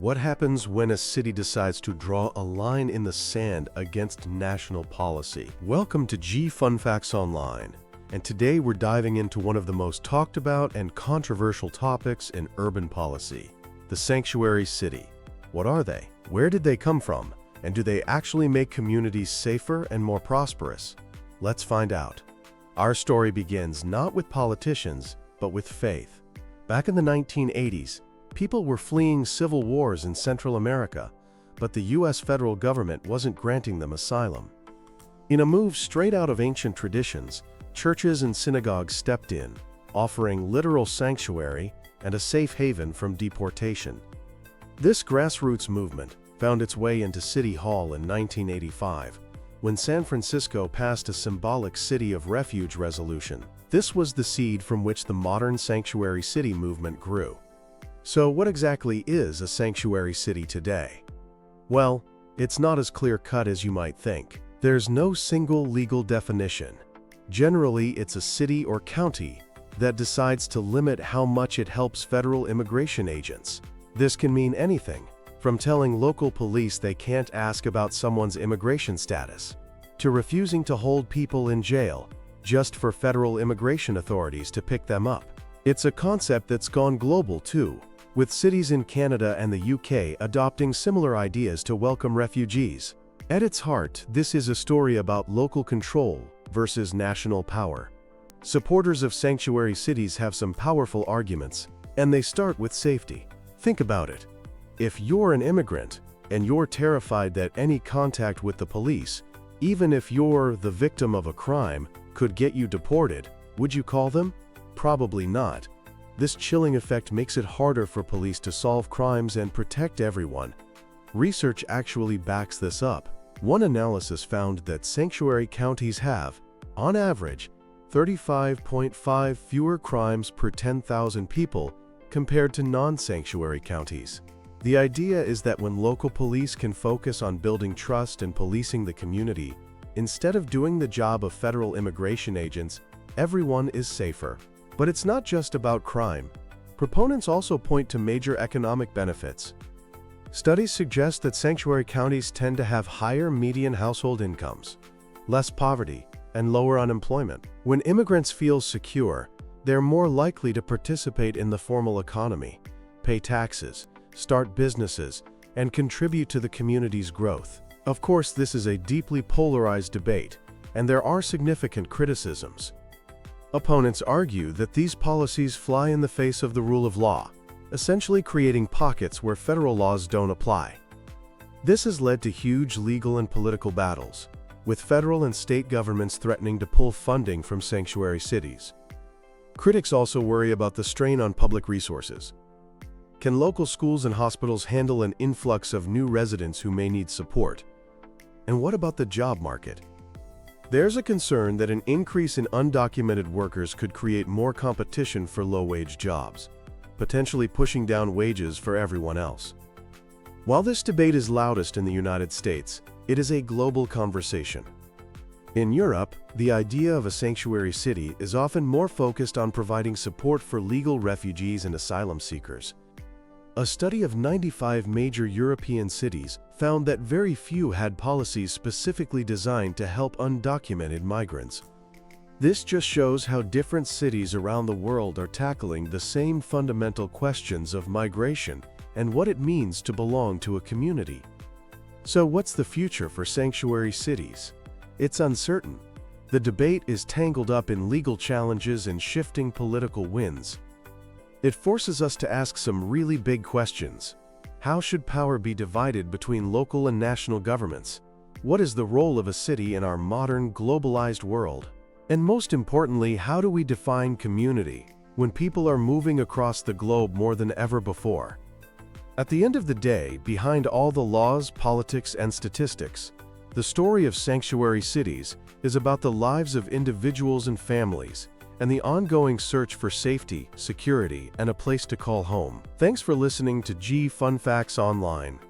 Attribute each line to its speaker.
Speaker 1: What happens when a city decides to draw a line in the sand against national policy? Welcome to G Fun Facts Online, and today we're diving into one of the most talked about and controversial topics in urban policy, the sanctuary city. What are they? Where did they come from? And do they actually make communities safer and more prosperous? Let's find out. Our story begins not with politicians, but with faith. Back in the 1980s, people were fleeing civil wars in Central America, but the U.S. federal government wasn't granting them asylum. In a move straight out of ancient traditions, churches and synagogues stepped in, offering literal sanctuary and a safe haven from deportation. This grassroots movement found its way into City Hall in 1985, when San Francisco passed a symbolic City of Refuge resolution. This was the seed from which the modern sanctuary city movement grew. So what exactly is a sanctuary city today? Well, it's not as clear-cut as you might think. There's no single legal definition. Generally, it's a city or county that decides to limit how much it helps federal immigration agents. This can mean anything, from telling local police they can't ask about someone's immigration status, to refusing to hold people in jail just for federal immigration authorities to pick them up. It's a concept that's gone global too, with cities in Canada and the UK adopting similar ideas to welcome refugees. At its heart, this is a story about local control versus national power. Supporters of sanctuary cities have some powerful arguments, and they start with safety. Think about it. If you're an immigrant, and you're terrified that any contact with the police, even if you're the victim of a crime, could get you deported, would you call them? Probably not. This chilling effect makes it harder for police to solve crimes and protect everyone. Research actually backs this up. One analysis found that sanctuary counties have, on average, 35.5 fewer crimes per 10,000 people compared to non-sanctuary counties. The idea is that when local police can focus on building trust and policing the community, instead of doing the job of federal immigration agents, everyone is safer. But it's not just about crime. Proponents also point to major economic benefits. Studies suggest that sanctuary counties tend to have higher median household incomes, less poverty, and lower unemployment. When immigrants feel secure, they're more likely to participate in the formal economy, pay taxes, start businesses, and contribute to the community's growth. Of course, this is a deeply polarized debate, and there are significant criticisms. Opponents argue that these policies fly in the face of the rule of law, essentially creating pockets where federal laws don't apply. This has led to huge legal and political battles, with federal and state governments threatening to pull funding from sanctuary cities. Critics also worry about the strain on public resources. Can local schools and hospitals handle an influx of new residents who may need support? And what about the job market? There's a concern that an increase in undocumented workers could create more competition for low-wage jobs, potentially pushing down wages for everyone else. While this debate is loudest in the United States, it is a global conversation. In Europe, the idea of a sanctuary city is often more focused on providing support for legal refugees and asylum seekers. A study of 95 major European cities found that very few had policies specifically designed to help undocumented migrants. This just shows how different cities around the world are tackling the same fundamental questions of migration and what it means to belong to a community. So what's the future for sanctuary cities? It's uncertain. The debate is tangled up in legal challenges and shifting political winds. It forces us to ask some really big questions. How should power be divided between local and national governments? What is the role of a city in our modern, globalized world? And most importantly, how do we define community when people are moving across the globe more than ever before? At the end of the day, behind all the laws, politics, and statistics, the story of sanctuary cities is about the lives of individuals and families, and the ongoing search for safety, security, and a place to call home. Thanks for listening to G Fun Facts Online.